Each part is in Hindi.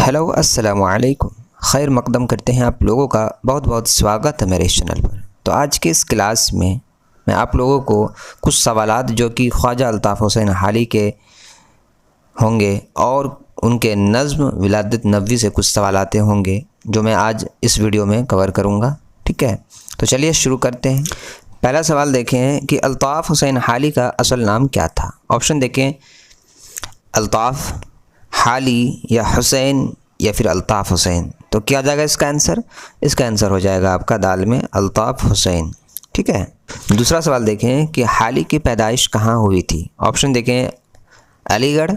हेलो अस्सलाम वालेकुम। खैर मकदम करते हैं आप लोगों का बहुत बहुत स्वागत है मेरे इस चैनल पर। तो आज के इस क्लास में मैं आप लोगों को कुछ सवालात जो कि ख्वाजा अल्ताफ़ हुसैन हाली के होंगे और उनके नज़्म विलादत नबवी से कुछ सवालातें होंगे जो मैं आज इस वीडियो में कवर करूँगा। ठीक है, तो चलिए शुरू करते हैं। पहला सवाल देखें कि अल्ताफ़ हुसैन हाली का असल नाम क्या था। ऑप्शन देखें, अल्ताफ़, हाली या हुसैन या फिर अल्ताफ़ हुसैन। तो क्या आ जाएगा इसका आंसर? इसका आंसर हो जाएगा आपका दाल में अल्ताफ़ हुसैन। ठीक है। दूसरा सवाल देखें कि हाली की पैदाइश कहाँ हुई थी। ऑप्शन देखें, अलीगढ़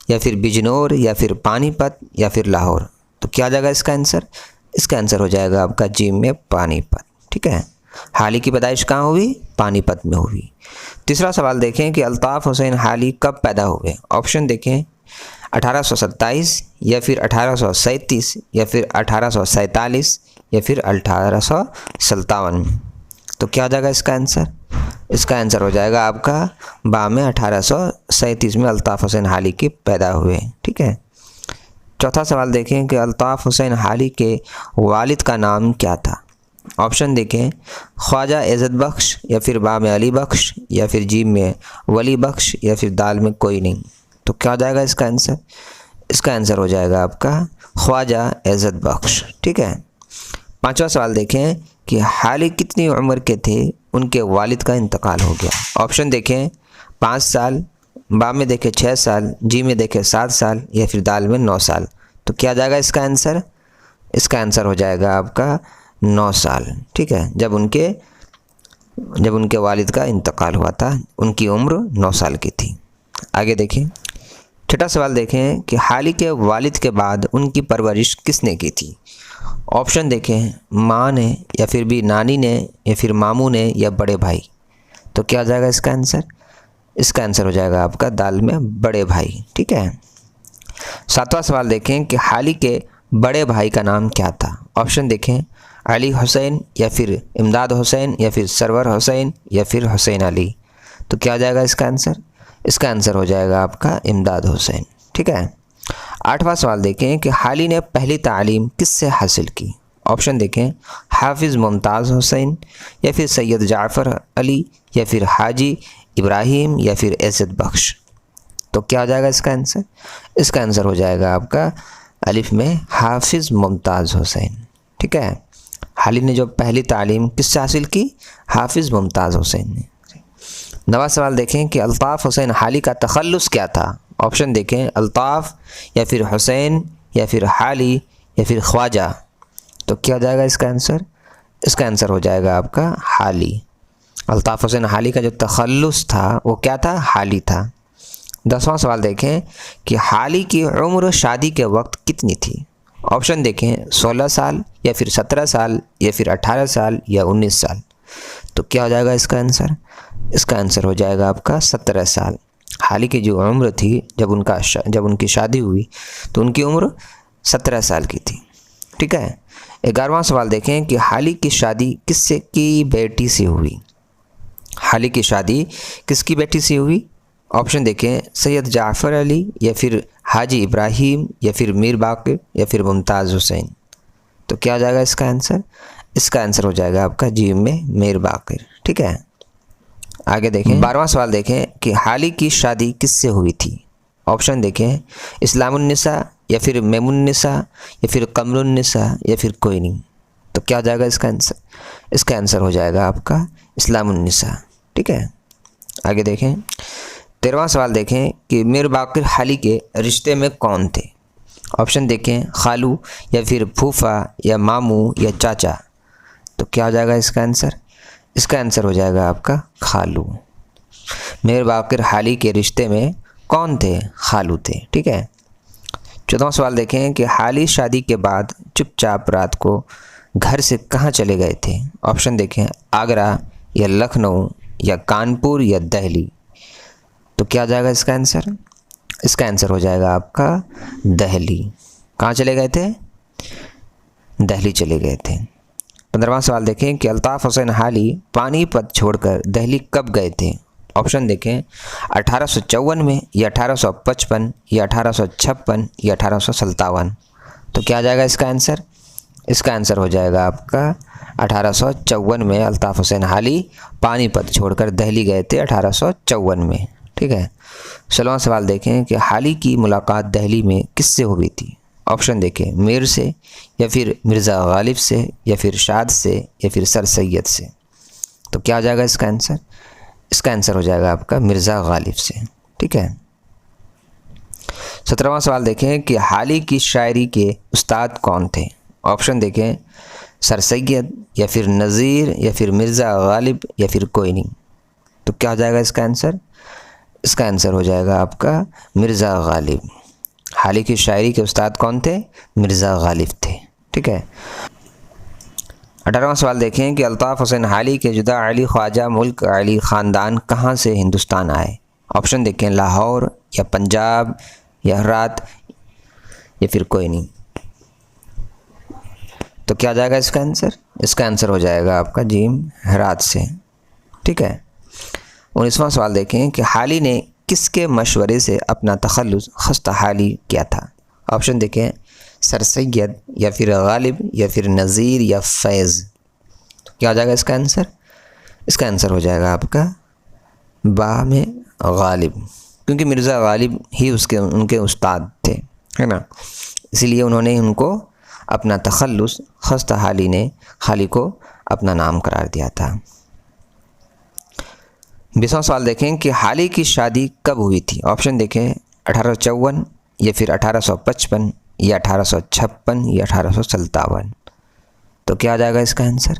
या फिर बिजनौर या फिर पानीपत या फिर लाहौर। तो क्या आ जाएगा इसका आंसर? इसका आंसर हो जाएगा आपका जी में पानीपत। ठीक है, हाली की पैदाइश कहाँ हुई? पानीपत में हुई। तीसरा सवाल देखें कि अल्ताफ़ हुसैन हाली कब पैदा हुए। ऑप्शन देखें, 1827 या फिर 1837 या फिर 1847 या फिर 1857। तो क्या हो जाएगा इसका आंसर? इसका आंसर हो जाएगा आपका बा में 1837 में अल्ताफ़ हुसैन हाली की पैदा हुए। ठीक है। चौथा सवाल देखें कि अल्ताफ़ हुसैन हाली के वालिद का नाम क्या था। ऑप्शन देखें, ख्वाजा इज़्ज़त बख्श या फिर बा में अली बख्श या फिर जीम में वली बख्श या फिर दाल में कोई नहीं। तो क्या हो जाएगा इसका आंसर? इसका आंसर हो जाएगा आपका ख्वाजा इज़्ज़त बख्श। ठीक है। पांचवा सवाल देखें कि हाली कितनी उम्र के थे उनके वालिद का इंतकाल हो गया। ऑप्शन देखें, 5 साल, बा में देखें 6 साल, जी में देखें 7 साल या फिर दाल में 9 साल। तो क्या जाएगा इसका आंसर? इसका आंसर हो जाएगा आपका 9 साल। ठीक है, जब उनके वालिद का इंतकाल हुआ था उनकी उम्र 9 साल की थी। आगे देखें। छठा सवाल देखें कि हाली के वालिद के बाद उनकी परवरिश किसने की थी। ऑप्शन देखें, माँ ने या फिर भी नानी ने या फिर मामू ने या बड़े भाई। तो क्या हो जाएगा इसका आंसर? इसका आंसर हो जाएगा आपका दाल में बड़े भाई। ठीक है। सातवां सवाल देखें कि हाली के बड़े भाई का नाम क्या था। ऑप्शन देखें, अली हुसैन या फिर इमदाद हुसैन या फिर सरवर हुसैन या फिर हुसैन अली। तो क्या हो जाएगा इसका आंसर? इसका आंसर हो जाएगा आपका इमदाद हुसैन। ठीक है। आठवां सवाल देखें कि हाली ने पहली तालीम किससे हासिल की। ऑप्शन देखें, हाफिज़ मुमताज़ हुसैन या फिर सैयद जाफ़र अली या फिर हाजी इब्राहिम या फिर इज़्ज़त बख्श। तो क्या हो जाएगा इसका आंसर? इसका आंसर हो जाएगा आपका अलिफ में हाफिज़ मुमताज़ हुसैन। ठीक है। हाली ने जो पहली तालीम किससे हासिल की? हाफिज़ मुमताज़ हुसैन ने। नवा सवाल देखें कि अल्ताफ़ हुसैन हाली का तखल्लुस क्या था। ऑप्शन देखें, अल्ताफ़ या फिर हुसैन या फिर हाली या फिर ख्वाजा। तो क्या हो जाएगा इसका आंसर? इसका आंसर हो जाएगा आपका हाली। अल्ताफ़ हुसैन हाली का जो तखल्लुस था वो क्या था? हाली था। 10वां सवाल देखें कि हाली की उम्र शादी के वक्त कितनी थी। ऑप्शन देखें, 16 साल या फिर 17 साल या फिर 18 साल या 19 साल। तो क्या हो जाएगा इसका आंसर? इसका आंसर हो जाएगा आपका 17 साल। हाली की जो उम्र थी जब उनकी शादी हुई तो उनकी उम्र 17 साल की थी। ठीक है। 11वां सवाल देखें कि हाली की शादी किससे की बेटी से हुई। हाली की शादी किसकी बेटी से हुई। ऑप्शन देखें, सैयद जाफ़र अली या फिर हाजी इब्राहिम या फिर मीर बाक़िर या फिर मुमताज़ हुसैन। तो क्या हो जाएगा इसका आंसर? इसका आंसर हो जाएगा आपका जी में मीर बाक़िर। ठीक है। आगे देखें। 12वां सवाल देखें कि हाली की शादी किससे हुई थी। ऑप्शन देखें, इस्लामुन्निसा या फिर मेमुन्निसा या फिर कमरुन्निसा या फिर कोई नहीं। तो क्या हो जाएगा इसका आंसर? इसका आंसर हो जाएगा आपका इस्लामुन्निसा। ठीक है। आगे देखें। 13वां सवाल देखें कि मीर बाक़िर हाली के रिश्ते में कौन थे। ऑप्शन देखें, खालू या फिर फूफा या मामू या चाचा। तो क्या हो जाएगा इसका आंसर? इसका आंसर हो जाएगा आपका खालू। मीर बाक़िर हाली के रिश्ते में कौन थे? खालू थे। ठीक है। 14वां सवाल देखें कि हाली शादी के बाद चुपचाप रात को घर से कहाँ चले गए थे। ऑप्शन देखें, आगरा या लखनऊ या कानपुर या दिल्ली। तो क्या हो जाएगा इसका आंसर? इसका आंसर हो जाएगा आपका दिल्ली। कहाँ चले गए थे? दिल्ली चले गए थे। 15वां सवाल देखें कि अल्ताफ़ हुसैन हाली पानीपत छोड़कर दिल्ली कब गए थे। ऑप्शन देखें, 1854 में या 1855 या 1856 या 1857। तो क्या आ जाएगा इसका आंसर? इसका आंसर हो जाएगा आपका 1854 में अल्ताफ़ हुसैन हाली पानीपत छोड़कर दिल्ली गए थे 1854 में। ठीक है। 16वां सवाल देखें कि हाली की मुलाकात दिल्ली में किससे हुई थी? ऑप्शन देखें, मीर से या फिर मिर्ज़ा गालिब से या फिर शाद से या फिर सर सैयद से। तो क्या हो जाएगा इसका आंसर? इसका आंसर हो जाएगा आपका मिर्ज़ा गालिब से। ठीक है। 17वां सवाल देखें कि हाली की शायरी के उस्ताद कौन थे? ऑप्शन देखें, सर सैयद या फिर नज़ीर या फिर मिर्ज़ा गालिब या फिर कोई नहीं। तो क्या हो जाएगा इसका आंसर? इसका आंसर हो जाएगा आपका मिर्ज़ा गालिब। हाली की शायरी के उस्ताद कौन थे? मिर्ज़ा गालिब थे। ठीक है। 18वां सवाल देखें कि अल्ताफ़ हुसैन हाली के जुदा अली ख्वाजा मुल्क अली ख़ानदान कहाँ से हिंदुस्तान आए? ऑप्शन देखें, लाहौर या पंजाब या हेरात या फिर कोई नहीं। तो क्या आ जाएगा इसका आंसर? इसका आंसर हो जाएगा आपका जीम, हेरात से। ठीक है। 19वां सवाल देखें कि हाली ने किसके मशवरे से अपना तखल्लुस खस्ता हाली किया था? ऑप्शन देखें, सर सैयद या फिर गालिब या फिर नज़ीर या फैज़। तो क्या आ जाएगा इसका आंसर? इसका आंसर हो जाएगा आपका बा में गालिब, क्योंकि मिर्ज़ा गालिब ही उनके उस्ताद थे, है ना। इसीलिए उन्होंने उनको अपना तखल्लुस खस्ता हाली ने हाली को अपना नाम करार दिया था। 20वां सवाल देखें कि हाली की शादी कब हुई थी? ऑप्शन देखें, 1854 या फिर 1855 या 1856 या 1857। तो क्या आ जाएगा इसका आंसर?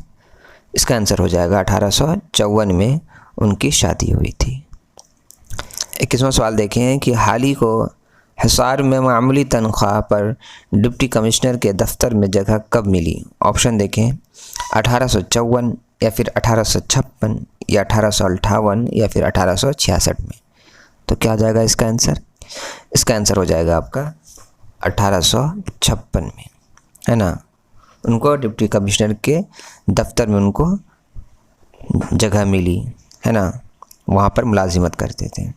इसका आंसर हो जाएगा 1854 में उनकी शादी हुई थी। 21वां सवाल देखें कि हाली को हिसार में मामूली तनख्वाह पर डिप्टी कमिश्नर के दफ्तर में जगह कब मिली? ऑप्शन देखें, 1854 या फिर 1856 या 1858 या फिर 1866 में। तो क्या आ जाएगा इसका आंसर? इसका आंसर हो जाएगा आपका 1856 में, है ना। उनको डिप्टी कमिश्नर के दफ्तर में उनको जगह मिली, है ना, वहाँ पर मुलाजिमत करते थे।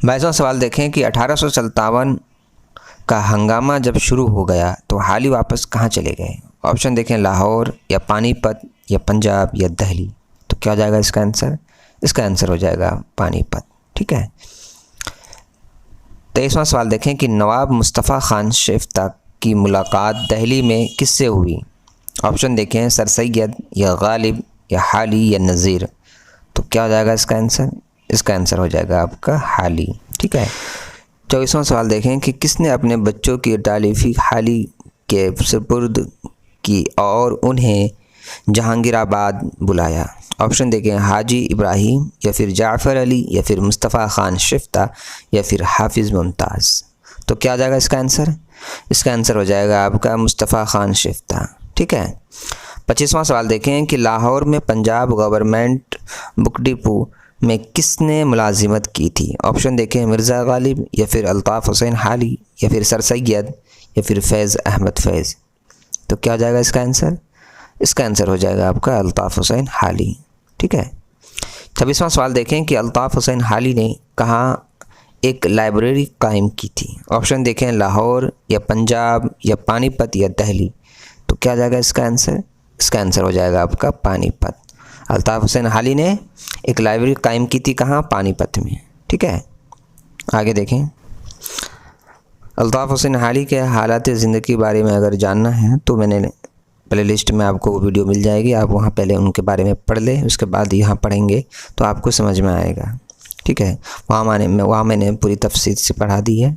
बाईसवां सवाल देखें कि 1857 का हंगामा जब शुरू हो गया तो हाली वापस कहाँ चले गए? ऑप्शन देखें, लाहौर या पानीपत या पंजाब या दिल्ली। तो क्या हो जाएगा इसका आंसर? इसका आंसर हो जाएगा पानीपत। ठीक है। 23वां सवाल देखें कि नवाब मुस्तफ़ा खान शिफ्ता की मुलाकात दिल्ली में किससे हुई? ऑप्शन देखें, सर सैयद या गालिब या हाली या नज़ीर। तो क्या हो जाएगा इसका आंसर? इसका आंसर हो जाएगा आपका हाली। ठीक है। 24वां सवाल देखें कि किसने अपने बच्चों की तालीफ़ी हाली के सुपुर्द की और उन्हें जहांगीराबाद बुलाया? ऑप्शन देखें, हाजी इब्राहिम या फिर जाफ़र अली या फिर मुस्तफ़ा खान शिफ्ता या फिर हाफिज़ मुमताज़। तो क्या आ जाएगा इसका आंसर? इसका आंसर हो जाएगा आपका मुस्तफ़ा खान शिफ्ता। ठीक है। 25वां सवाल देखें कि लाहौर में पंजाब गवर्नमेंट बुक डिपो में किसने मुलाजिमत की थी? ऑप्शन देखें, मिर्ज़ा गालिब या फिर अल्ताफ़ हुसैन हाली या फिर सर सैयद या फिर फैज़ अहमद फैज़। तो क्या हो जाएगा इसका आंसर? इसका आंसर हो जाएगा आपका अल्ताफ़ हुसैन हाली। ठीक है। 26वां सवाल देखें कि अल्ताफ़ हुसैन हाली ने कहाँ एक लाइब्रेरी कायम की थी? ऑप्शन देखें, लाहौर या पंजाब या पानीपत या दिल्ली। तो क्या आ जाएगा इसका आंसर? इसका आंसर हो जाएगा आपका पानीपत। अल्ताफ़ हुसैन हाली ने एक लाइब्रेरी कायम की थी कहाँ? पानीपत में। ठीक है। आगे देखें, अल्ताफ़ हुसैन हाली के हालात ज़िंदगी के बारे में अगर जानना है तो मैंने प्ले लिस्ट में आपको वो वीडियो मिल जाएगी, आप वहाँ पहले उनके बारे में पढ़ लें, उसके बाद यहाँ पढ़ेंगे तो आपको समझ में आएगा। ठीक है। वहाँ मैंने पूरी तफसील से पढ़ा दी है।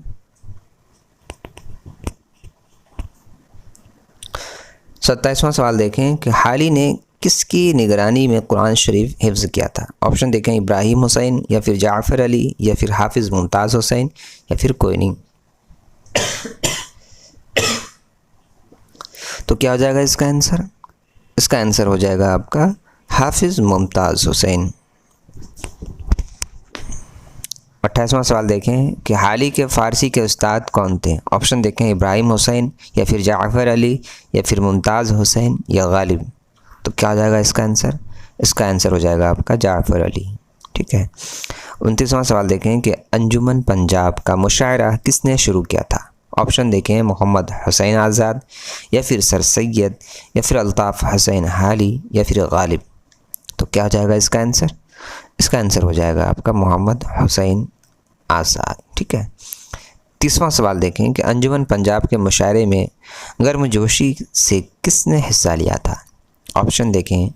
27वां सवाल देखें कि हाली ने किसकी निगरानी में कुरान शरीफ हिफ्ज़ किया था? ऑप्शन देखें, इब्राहिम हुसैन या फिर जाफ़र अली या फिर हाफिज़ मुमताज़ हुसैन या फिर कोई नहीं। तो क्या हो जाएगा इसका आंसर? इसका आंसर हो जाएगा आपका हाफिज़ मुमताज़ हुसैन। 28वां सवाल देखें कि हाली के फ़ारसी के उस्ताद कौन थे? ऑप्शन देखें, इब्राहिम हुसैन या फिर जाफ़र अली या फिर मुमताज़ हुसैन या गालिब। तो क्या हो जाएगा इसका आंसर? इसका आंसर हो जाएगा आपका जाफ़र अली। ठीक है। 29वां सवाल देखें कि अंजुमन पंजाब का मुशायरा किसने शुरू किया था। ऑप्शन देखें मोहम्मद हुसैन आज़ाद या फिर सर सैयद या फिर अल्ताफ़ हुसैन हाली या फिर गालिब। तो क्या हो जाएगा इसका आंसर? इसका आंसर हो जाएगा आपका मोहम्मद हुसैन आज़ाद, ठीक है। 30वां सवाल देखें कि अंजुमन पंजाब के मुशायरे में गर्मजोशी से किसने हिस्सा लिया था। ऑप्शन देखें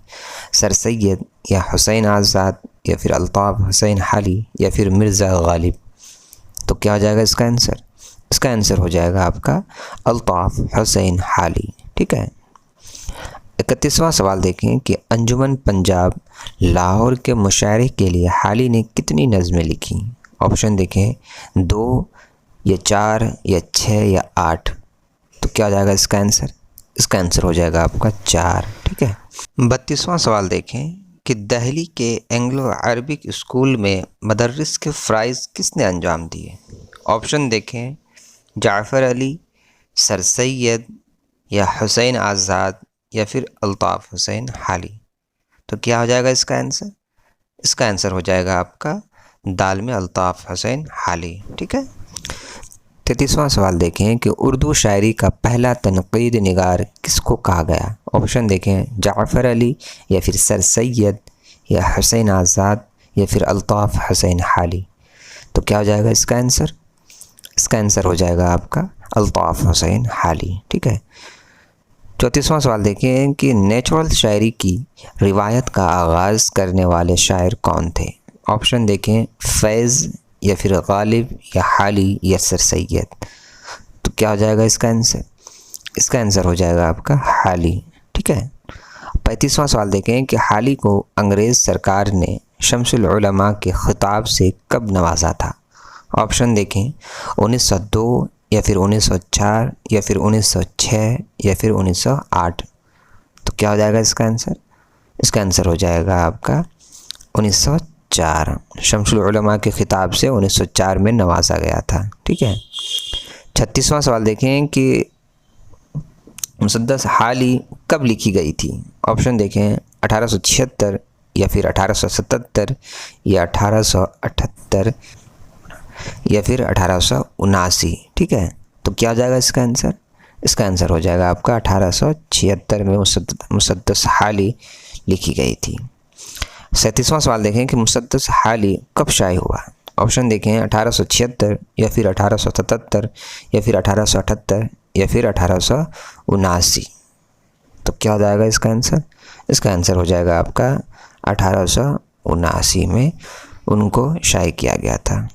सर सैयद या हुसैन आज़ाद या फिर अल्ताफ़ हुसैन हाली या फिर मिर्ज़ा गालिब। तो क्या हो जाएगा इसका आंसर? इसका आंसर हो जाएगा आपका अल्ताफ़ हुसैन हाली, ठीक है। 31वां सवाल देखें कि अंजुमन पंजाब लाहौर के मुशायरे के लिए हाली ने कितनी नज़में लिखी। ऑप्शन देखें 2 या 4 या 6 या 8। तो क्या हो जाएगा इसका आंसर? इसका आंसर हो जाएगा आपका 4, ठीक है। 32वां सवाल देखें कि दिल्ली के एंग्लो अरबिक स्कूल में मदरस के फ़राइज़ किसने अंजाम दिए। ऑप्शन देखें जाफ़र अली, सर सैयद या हुसैन आज़ाद या फिर अल्ताफ़ हुसैन हाली। तो क्या हो जाएगा इसका आंसर? इसका आंसर हो जाएगा आपका दाल में अल्ताफ़ हुसैन हाली, ठीक है। 33वां सवाल देखें कि उर्दू शायरी का पहला तनक़ीद निगार किसको कहा गया। ऑप्शन देखें जाफ़र अली या फिर सर सैयद या हुसैन आज़ाद या फिर अल्ताफ़ हुसैन हाली। तो क्या हो जाएगा इसका आंसर? इसका आंसर हो जाएगा आपका अल्ताफ़ हुसैन हाली, ठीक है। 34वां सवाल देखें कि नेचुरल शायरी की रिवायत का आगाज़ करने वाले शायर कौन थे। ऑप्शन देखें फैज़ या फिर गालिब या हाली या सर सैयद। तो क्या हो जाएगा इसका आंसर? इसका आंसर हो जाएगा आपका हाली, ठीक है। 35वां सवाल देखें कि हाली को अंग्रेज़ सरकार ने शम्सुल उलमा के खिताब से कब नवाजा था। ऑप्शन देखें 1902 या फिर 1904 या फिर 1906 या फिर 1908। तो क्या हो जाएगा इसका आंसर? इसका आंसर हो जाएगा आपका 1904। शम्सुल उलमा के खिताब से 1904 में नवाजा गया था, ठीक है। 36वां सवाल देखें कि मुसद्दस हाली कब लिखी गई थी। ऑप्शन देखें 1876 या फिर 1877 या 1878 या फिर 1879, ठीक है। तो क्या हो जाएगा इसका आंसर? इसका आंसर हो जाएगा आपका 1876 में मुसद्दस हाली लिखी गई थी। 37वां सवाल देखें कि मुसद्दस हाली कब शाये हुआ। ऑप्शन देखें 1876 या फिर 1877 या फिर 1878 या फिर 1879। तो क्या हो जाएगा इसका आंसर? इसका आंसर हो जाएगा आपका 1879 में उनको शाये किया गया था,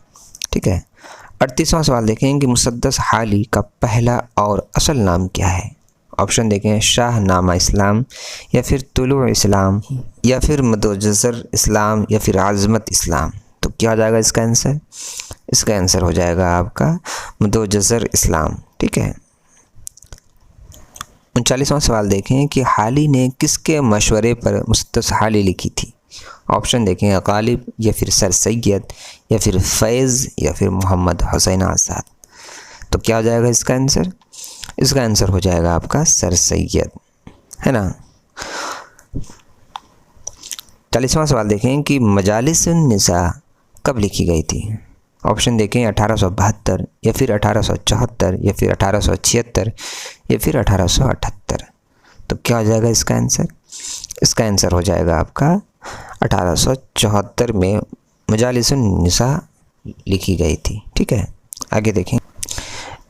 ठीक है। 38वां सवाल देखें कि मुसद्दस हाली का पहला और असल नाम क्या है। ऑप्शन देखें शाह नामा इस्लाम या फिर तुलू इस्लाम या फिर मदोजज़र इस्लाम या फिर आज़मत इस्लाम। तो क्या हो जाएगा इसका आंसर? इसका आंसर हो जाएगा आपका मदोजज़र इस्लाम, ठीक है। 39वां सवाल देखें कि हाली ने किसके मशवरे पर मुसद्दस हाली लिखी थी। ऑप्शन देखें गालिब या फिर सर सैयद या फिर फैज़ या फिर मोहम्मद हुसैन आज़ाद। तो क्या हो जाएगा इसका आंसर? इसका आंसर हो जाएगा आपका सर सैयद, है ना। 40वां सवाल देखें कि मजालिसुन निसा कब लिखी गई थी। ऑप्शन देखें 1872 या फिर 1874 या फिर 1876 या फिर 1878। तो क्या हो जाएगा इसका आंसर? इसका आंसर हो जाएगा आपका 1874 में मजालिसुन निसा लिखी गई थी, ठीक है। आगे देखें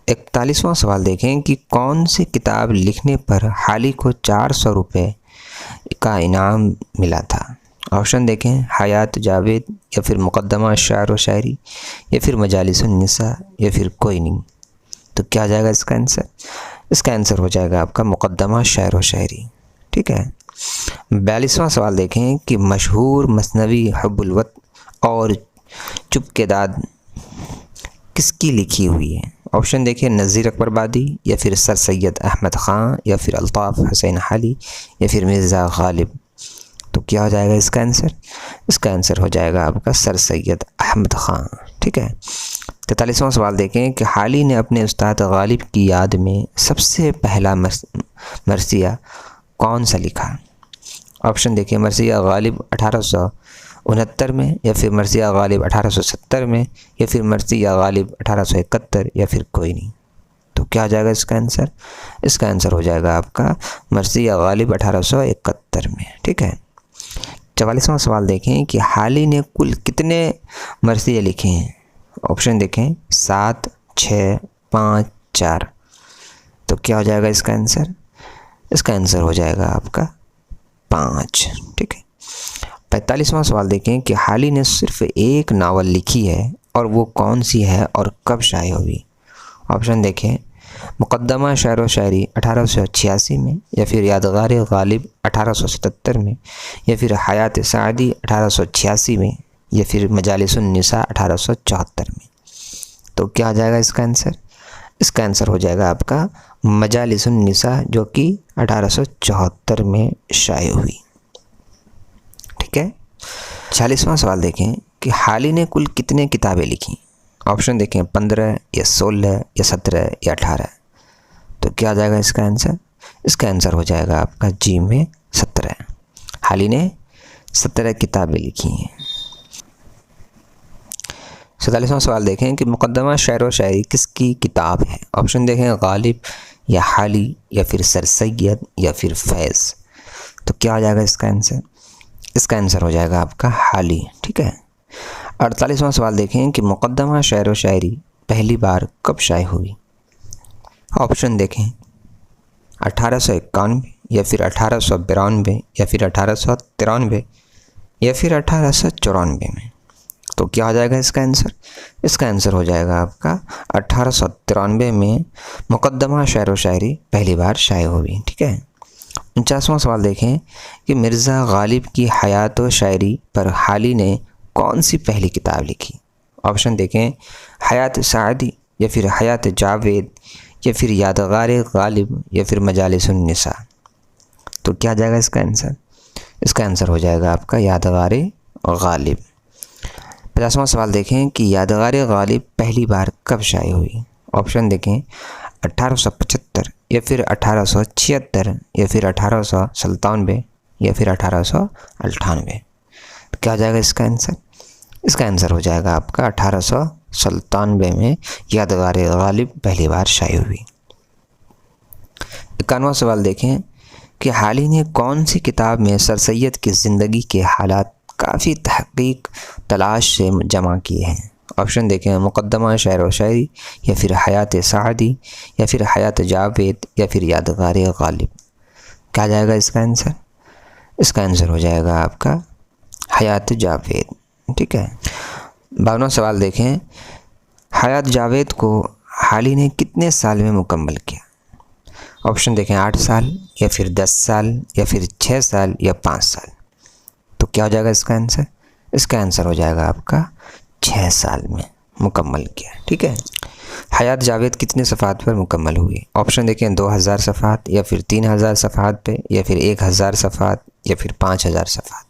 41वां सवाल देखें कि कौन सी किताब लिखने पर हाली को 400 रुपये का इनाम मिला था। ऑप्शन देखें हयात जावेद या फिर मुक़द्दमा शायर व शायरी या फिर मजालिसुन निसा या फिर कोई नहीं। तो क्या आ जाएगा इसका आंसर? इसका आंसर हो जाएगा आपका मुक़द्दमा शायर व शायरी, ठीक है। 42वां सवाल देखें कि मशहूर मसनवी हुब्बुल वतन और चुपकेदाद किसकी लिखी हुई है। ऑप्शन देखें नज़ीर अकबरबादी या फिर सर सैयद अहमद ख़ान या फिर अल्ताफ़ हुसैन हाली या फिर मिर्ज़ा गालिब। तो क्या हो जाएगा इसका आंसर? इसका आंसर हो जाएगा आपका सर सैयद अहमद ख़ान, ठीक है। 43वां सवाल देखें कि हाली ने अपने उस्ताद गालिब की याद में सबसे पहला मरसिया कौन सा लिखा। ऑप्शन देखिए मरसिया गालिब 1969 में, या फिर मर्ज़ी या गालिब 1870 में, या फिर मर्ज़ी या गालिब 1871, या फिर कोई नहीं। तो क्या हो जाएगा इसका आंसर? इसका आंसर हो जाएगा आपका मर्ज़ी या गालिब 1871 में। ठीक है। 44वां सवाल देखें कि हाली ने कुल कितने मर्ज़िया लिखे हैं। ऑप्शन देखें 7, 6, 5, 4। तो क्या हो जाएगा इसका आंसर? इसका आंसर हो जाएगा आपका 5। ठीक है। 45वां सवाल देखें कि हाली ने सिर्फ एक नावल लिखी है और वो कौन सी है और कब शाये हुई। ऑप्शन देखें मुक़द्दमा शेर व शायरी 1886 में, या फिर यादगार गालिब 1877 में, या फिर हयात सादी 1886 में, या फिर मजालिसुन निसा 1874 में। तो क्या आ जाएगा इसका आंसर? इसका आंसर हो जाएगा आपका मजालिसुन निसा, जो कि 1874 में शाये हुई। ठीक है। 46वां सवाल देखें कि हाली ने कुल कितने किताबें लिखी। ऑप्शन देखें 15 या 16 या 17 या 18। तो क्या आ जाएगा इसका आंसर? इसका आंसर हो जाएगा आपका जी में 17। हाली ने 17 किताबें लिखी हैं। 47वां सवाल देखें कि मुक़द्दमा शेर व शायरी किसकी किताब है। ऑप्शन देखें गालिब या हाली या फिर सर सैयद या फिर फैज़। तो क्या आ जाएगा इसका आंसर? इसका आंसर हो जाएगा आपका हाली। ठीक है। 48वां सवाल देखें कि मुक़द्दमा शेर व शायरी पहली बार कब शाये हुई। ऑप्शन देखें 1891 या फिर 1892 या फिर 1893 या फिर 1894 में। तो क्या हो जाएगा इसका आंसर? इसका आंसर हो जाएगा आपका 1893 में मुक़द्दमा शेर व शायरी पहली बार शाये हुई। ठीक है। 49वां सवाल देखें कि मिर्ज़ा गालिब की हयात व शायरी पर हाली ने कौन सी पहली किताब लिखी। ऑप्शन देखें हयात सादी या फिर हयात जावेद या फिर यादगार गालिब या फिर मजालिसुन निसा। तो क्या आ जाएगा इसका आंसर? इसका आंसर हो जाएगा आपका यादगार गालिब। 50वां सवाल देखें कि यादगार गालिब पहली बार कब शाये हुई। ऑप्शन देखें 1875 या फिर 1876 या फिर 1897 या फिर 1898। तो क्या आ जाएगा इसका आंसर? इसका आंसर हो जाएगा आपका 1897 में यादगार गालिब पहली बार शाये हुई। 51वां सवाल देखें कि हाली ने कौन सी किताब में सर सैयद की ज़िंदगी के हालात काफ़ी तहक़ीक़ तलाश से जमा किए हैं। ऑप्शन देखें मुक़द्दमा शेर व शायरी या फिर हयात सादी या फिर हयात जावेद या फिर यादगार गालिब। क्या जाएगा इसका आंसर? इसका आंसर हो जाएगा आपका हयात जावेद। ठीक है। 52वां सवाल देखें हयात जावेद को हाली ने कितने साल में मुकम्मल किया। ऑप्शन देखें 8 साल या फिर 10 साल या फिर 6 साल या 5 साल। तो क्या हो जाएगा इसका आंसर? इसका आंसर हो जाएगा आपका 6 साल में मुकम्मल किया। ठीक है। हयात जावेद कितने सफ़हात पर मुकम्मल हुई। ऑप्शन देखें 2000 सफ़हात या फिर 3000 सफ़हात पे या फिर 1000 सफ़हात या फिर 5000 सफ़हात।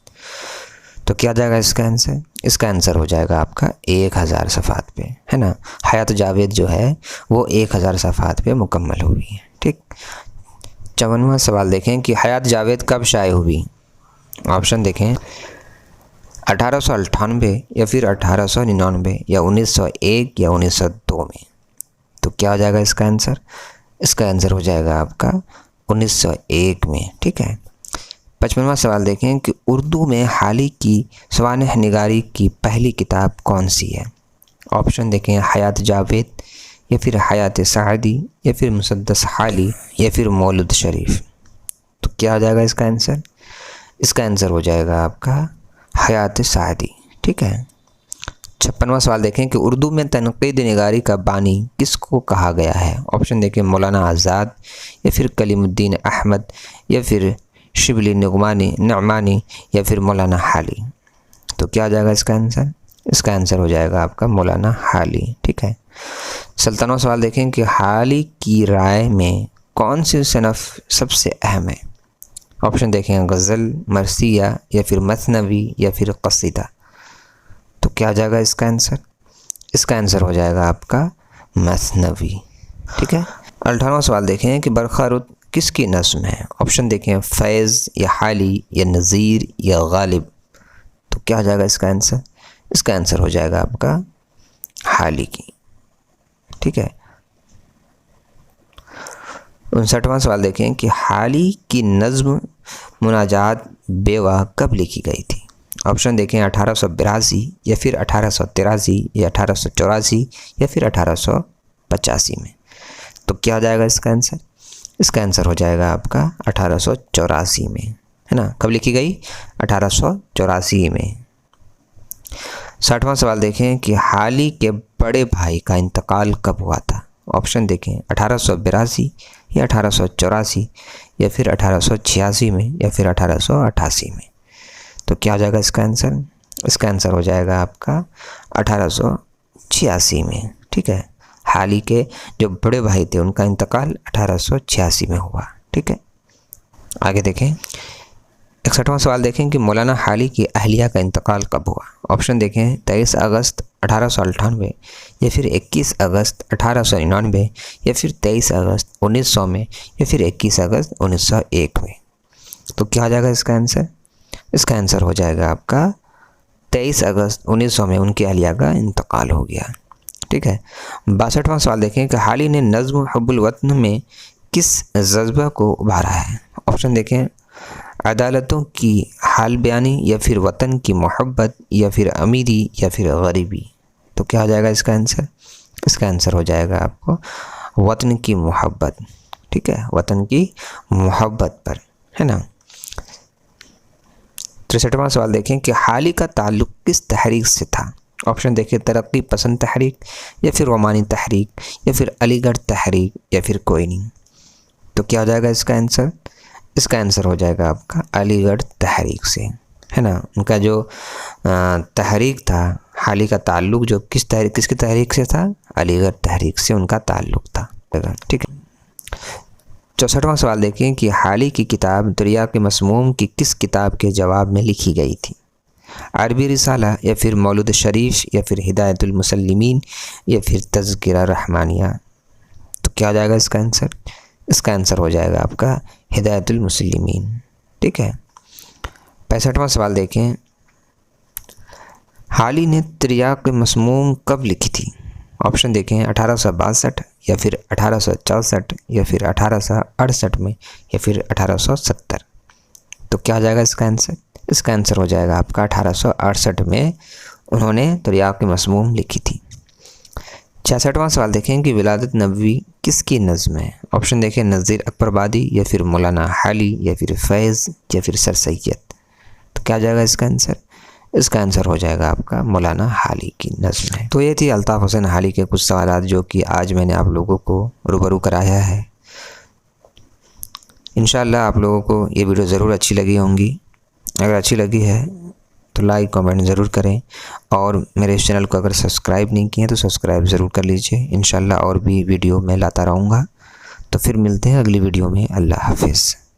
तो क्या जाएगा इसका आंसर? इसका आंसर हो जाएगा आपका 1000 सफ़हात पे, है ना। हयात जावेद जो है वो 1000 सफ़हात पे मुकम्मल हुई है। ठीक। 54वां सवाल देखें कि हयात जावेद कब शाये हुई। ऑप्शन देखें 1898 या फिर 1899 या 1901 या 1902 में। तो क्या हो जाएगा इसका आंसर? इसका आंसर हो जाएगा आपका 1901 में। ठीक है। 55वां सवाल देखें कि उर्दू में हाली की सवानह निगारी की पहली किताब कौन सी है। ऑप्शन देखें हयात जावेद या फिर हयात सादी या फिर मुसद्दस हाली या फिर मौलूद शरीफ। तो क्या हो जाएगा इसका आंसर? इसका आंसर हो जाएगा आपका हयात सादी। ठीक है। 56वां सवाल देखें कि उर्दू में तनक़ीद निगारी का बानी किसको कहा गया है। ऑप्शन देखें मौलाना आज़ाद या फिर कलीमुद्दीन अहमद या फिर शिबली नुमानी या फिर मौलाना हाली। तो क्या आ जाएगा इसका आंसर? इसका आंसर हो जाएगा आपका मौलाना हाली। ठीक है। 57वां सवाल देखें कि हाली की राय में कौन सी सनफ़ सबसे अहम है। ऑप्शन देखें गज़ल, मरसिया या फिर मसनवी या फिर क़सीदा। तो क्या आ जाएगा इसका आंसर? इसका आंसर हो जाएगा आपका मसनवी। ठीक है। 58वां सवाल देखें कि बरखा रुत किसकी नज़्म है। ऑप्शन देखें फैज़ या हाली या नज़ीर या गालिब। तो क्या हो जाएगा इसका आंसर? इसका आंसर हो जाएगा आपका हाल ही की। ठीक है। 59वां सवाल देखें कि हाल ही की नज़्म मुनाजात बेवा कब लिखी गई थी? ऑप्शन देखें 1882 या फिर 1883 या 1884 या फिर 1885 में। तो क्या हो जाएगा इसका आंसर? इसका आंसर हो जाएगा आपका 1884 में, है ना। कब लिखी गई? 1884 में। 60वां सवाल देखें कि हाल ही के बड़े भाई का इंतकाल कब हुआ था? ऑप्शन देखें 1882 या 1884 या फिर 1886 में या फिर 1888 में। तो क्या हो जाएगा इसका आंसर? इसका आंसर हो जाएगा आपका 1886 में। ठीक है। हाल ही के जो बड़े भाई थे उनका इंतकाल 1886 में हुआ। ठीक है। आगे देखें 61वां सवाल देखें कि मौलाना हाली की अहलिया का इंतकाल कब हुआ? ऑप्शन देखें 23 अगस्त 1898 या फिर 21 अगस्त 1899 या फिर 23 अगस्त 1900 में या फिर 21 अगस्त 1901 में। तो क्या हो जाएगा इसका आंसर? इसका आंसर हो जाएगा आपका 23 अगस्त 1900 में उनकी अहलिया का इंतकाल हो गया। ठीक है। 62वां सवाल देखें कि हाल ही ने नज़्म हुब्बुल वतन में किस जज्बा को उभारा है? ऑप्शन देखें अदालतों की हाल बयानी या फिर वतन की मोहब्बत या फिर अमीरी या फिर गरीबी। तो क्या हो जाएगा इसका आंसर? इसका आंसर हो जाएगा आपको वतन की मोहब्बत। ठीक है। वतन की मोहब्बत पर, है ना। 63वां सवाल देखें कि हाल ही का ताल्लुक़ किस तहरीक से था? ऑप्शन देखिए तरक्की पसंद तहरीक या फिर रोमानी तहरीक या फिर अलीगढ़ तहरीक या फिर कोई नहीं। तो क्या हो जाएगा इसका आंसर? इसका आंसर हो जाएगा आपका अलीगढ़ तहरीक से, है ना। उनका जो तहरीक था, हाल ही का ताल्लुक़ जो किसकी तहरीक से था? अलीगढ़ तहरीक से उनका ताल्लुक़ था। ठीक है। 64वां सवाल देखिए कि हाल ही की किताब दरिया के मसमूम की किस किताब के जवाब में लिखी गई थी? अरबी रिसाला या फिर मौलूद शरीफ या फिर हिदायतुल मुसल्लिमीन या फिर तज़किरा रहमानिया। तो क्या हो जाएगा इसका आंसर? इसका आंसर हो जाएगा आपका हिदायतुल मुसल्लिमीन। ठीक है। 65वां सवाल देखें हाल ही ने तिर्याक मसमूम कब लिखी थी? ऑप्शन देखें 1862 या फिर 1864 या फिर 1868 में या फिर 1870। तो क्या हो जाएगा इसका आंसर? इसका आंसर हो जाएगा आपका 1868 में उन्होंने तिर्याक मसमूम लिखी थी। 66वां सवाल देखें कि विलादत नबवी किसकी नज़्म है? ऑप्शन देखें नज़ीर अकबरबादी या फिर मौलाना हाली या फिर फैज़ या फिर सर सैयद। तो क्या हो जाएगा इसका आंसर? इसका आंसर हो जाएगा आपका मौलाना हाली की नज़्म है। तो ये थी अल्ताफ़ हुसैन हाली के कुछ सवाल जो कि आज मैंने आप लोगों को रूबरू कराया है। इंशाअल्लाह आप लोगों को ये वीडियो ज़रूर अच्छी लगी होंगी। अगर अच्छी लगी है तो लाइक कमेंट ज़रूर करें और मेरे इस चैनल को अगर सब्सक्राइब नहीं किए तो सब्सक्राइब ज़रूर कर लीजिए। इंशाअल्लाह और भी वीडियो मैं लाता रहूँगा। तो फिर मिलते हैं अगली वीडियो में। अल्लाह हाफ़िज़।